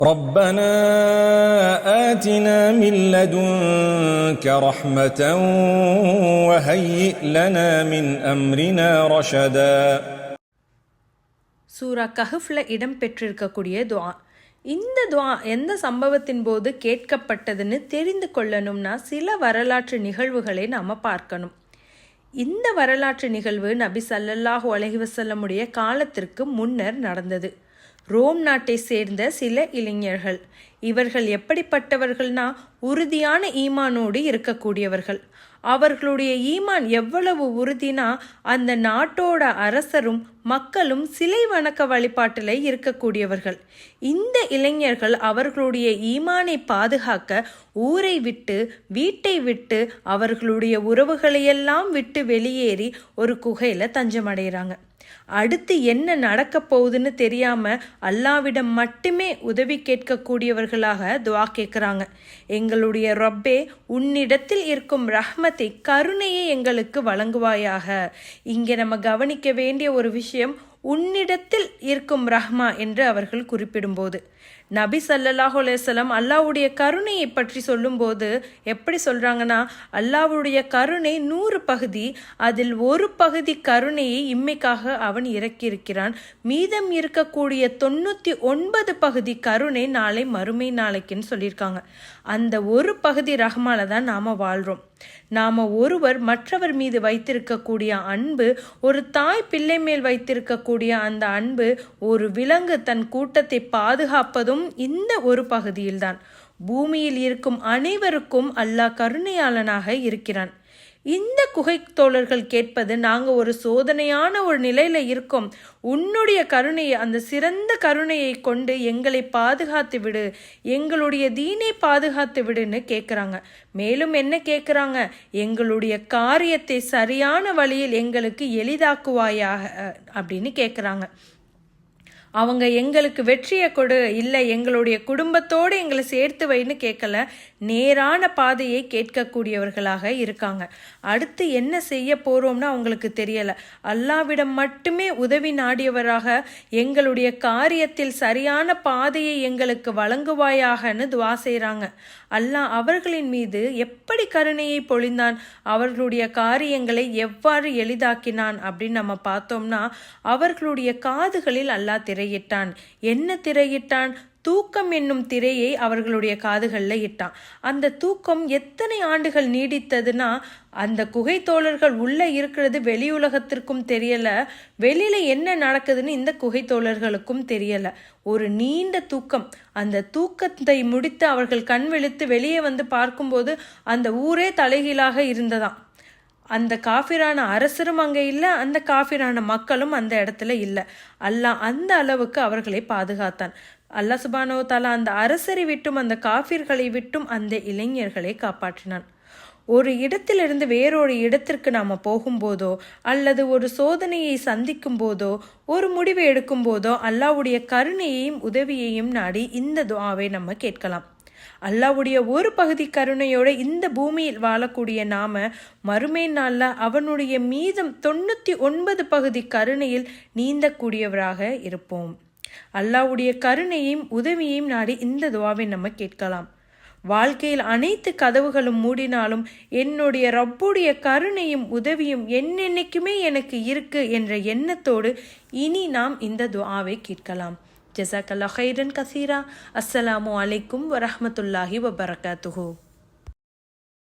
ربنا آتنا من لدنك رحمة وهيئ لنا من أمرنا رشدا. சூரா கஹ்ஃப்ல இடம்பெற்றிருக்கக்கூடிய துஆ. இந்த துஆ எந்த சம்பவத்தின் போது கேட்கப்பட்டதுன்னு தெரிந்து கொள்ளணும்னா சில வரலாற்று நிகழ்வுகளை நாம் பார்க்கணும். இந்த வரலாற்று நிகழ்வு நபி ஸல்லல்லாஹு அலைஹி வஸல்லமுடைய காலத்திற்கு முன்னர் நடந்தது. ரோம் நாட்டை சேர்ந்த சில இளைஞர்கள். இவர்கள் எப்படிப்பட்டவர்கள்னா உறுதியான ஈமானோடு இருக்கக்கூடியவர்கள். அவர்களுடைய ஈமான் எவ்வளவு உறுதினா அந்த நாட்டோட அரசரும் மக்களும் சிலை வணக்க வழிபாட்டில் இருக்கக்கூடியவர்கள். இந்த இளைஞர்கள் அவர்களுடைய ஈமானை பாதுகாக்க ஊரை விட்டு வீட்டை விட்டு அவர்களுடைய உறவுகளையெல்லாம் விட்டு வெளியேறி ஒரு குகையில் தஞ்சமடைகிறாங்க. அடுத்து என்ன நடக்க போகுதுன்னு தெரியாம அல்லாவிடம் மட்டுமே உதவி கேட்கக்கூடியவர்களாக துஆ கேட்குறாங்க. எங்களுடைய ரப்பே, உன்னிடத்தில் இருக்கும் ரஹ்மத்தை, கருணையை எங்களுக்கு வழங்குவாயாக. இங்கே நம்ம கவனிக்க வேண்டிய ஒரு விஷயம், உன்னிடத்தில் இருக்கும் ரஹ்மா என்று அவர்கள் குறிப்பிடும்போது நபி ஸல்லல்லாஹு அலைஹி வஸல்லம் அல்லாஹ்வுடைய கருணையை பற்றி சொல்லும்போது எப்படி சொல்றாங்கன்னா, அல்லாஹ்வுடைய கருணை 100 பகுதி, அதில் ஒரு பகுதி கருணையை இம்மைக்காக அவன் இறக்கியிருக்கிறான். மீதம் இருக்கக்கூடிய 99 பகுதி கருணை நாளை மறுமை நாளைக்குன்னு சொல்லியிருக்காங்க. அந்த ஒரு பகுதி ரஹ்மால தான் நாம வாழ்றோம். நாம ஒருவர் மற்றவர் மீது வைத்திருக்கக்கூடிய அன்பு, ஒரு தாய் பிள்ளை மேல் வைத்திருக்கக்கூடிய அந்த அன்பு, ஒரு விலங்கு தன் கூட்டத்தை பாதுகாப்பதும் இந்த ஒரு பகுதியில்தான். பூமியில் இருக்கும் அனைவருக்கும் அல்லாஹ் கருணையாளனாக இருக்கிறான். இந்த குகை தோழர்கள் கேட்பது, நாங்க ஒரு சோதனையான ஒரு நிலையில இருக்கோம், உன்னுடைய கருணையை, அந்த சிறந்த கருணையை கொண்டு எங்களை பாதுகாத்து விடு, எங்களுடைய தீனை பாதுகாத்து விடுன்னு கேட்குறாங்க. மேலும் என்ன கேட்குறாங்க, எங்களுடைய காரியத்தை சரியான வழியில் எங்களுக்கு எளிதாக்குவாயாக அப்படின்னு கேட்குறாங்க. அவங்க எங்களுக்கு வெற்றியை கொடு, இல்லை எங்களுடைய குடும்பத்தோடு எங்களை சேர்த்து வைன்னு கேட்கல, நேரான பாதையை கேட்கக்கூடியவர்களாக இருக்காங்க. அடுத்து என்ன செய்ய போறோம்னா அவங்களுக்கு தெரியல. அல்லாவிடம் மட்டுமே உதவி நாடியவராக எங்களுடைய காரியத்தில் சரியான பாதையை எங்களுக்கு வழங்குவாயாகன்னு துவா செய்கிறாங்க. அல்லாஹ் அவர்களின் மீது எப்படி கருணையை பொழிந்தான், அவர்களுடைய காரியங்களை எவ்வாறு எளிதாக்கினான் அப்படின்னு நம்ம பார்த்தோம்னா, அவர்களுடைய காதுகளில் அல்லாஹ் திரையிட்டான். என்ன திரையிட்டான்? தூக்கம் என்னும் திரையை அவர்களுடைய காதுகளில் இட்டான். அந்த தூக்கம் எத்தனை ஆண்டுகள் நீடித்ததுன்னா, அந்த குகை தோழர்கள் உள்ள இருக்கிறது வெளி உலகத்திற்கும் தெரியல, வெளியில என்ன நடக்குதுன்னு இந்த குகை தோழர்களுக்கும் தெரியல. ஒரு நீண்ட தூக்கம். அந்த தூக்கத்தை முடித்து அவர்கள் கண் விழித்து வெளியே வந்து பார்க்கும்போது அந்த ஊரே தலைகீழாக இருந்ததாம். அந்த காஃபிரான அரசரும் அங்கே இல்லை, அந்த காஃபிரான மக்களும் அந்த இடத்துல இல்லை. அல்லாஹ் அந்த அளவுக்கு அவர்களை பாதுகாத்தான். அல்லாஹ் சுப்ஹானஹு வ தஆலா அந்த அரசரை விட்டும் அந்த காஃபிர்களை விட்டும் அந்த இளைஞர்களை காப்பாற்றினான். ஒரு இடத்திலிருந்து வேறொரு இடத்திற்கு நாம் போகும்போதோ அல்லது ஒரு சோதனையை சந்திக்கும் போதோ ஒரு முடிவு எடுக்கும் போதோ அல்லாஹ்வுடைய கருணையையும் உதவியையும் நாடி இந்த துஆவை நம்ம கேட்கலாம். அல்லாஹ்வுடைய ஒரு பகுதி கருணையோட இந்த பூமியில் வாழக்கூடிய நாம மறுமை நாள்ல அவனுடைய மீதம் 99 பகுதி கருணையில் நீந்தக்கூடியவராக இருப்போம். அல்லாஹ்வுடைய கருணையையும் உதவியையும் நாடி இந்த துஆவை நம்ம கேட்கலாம். வாழ்க்கையில் அனைத்து கதவுகளும் மூடினாலும் என்னுடைய ரப்புடைய கருணையும் உதவியும் என்னென்னைக்குமே எனக்கு இருக்கு என்ற எண்ணத்தோடு இனி நாம் இந்த துஆவை கேட்கலாம். ஜஸாக்கல்லாஹ் கைரன் கசீரா. அஸ்ஸலாமு அலைக்கும் வரஹ்மத்துல்லாஹி வபரகாத்துஹு.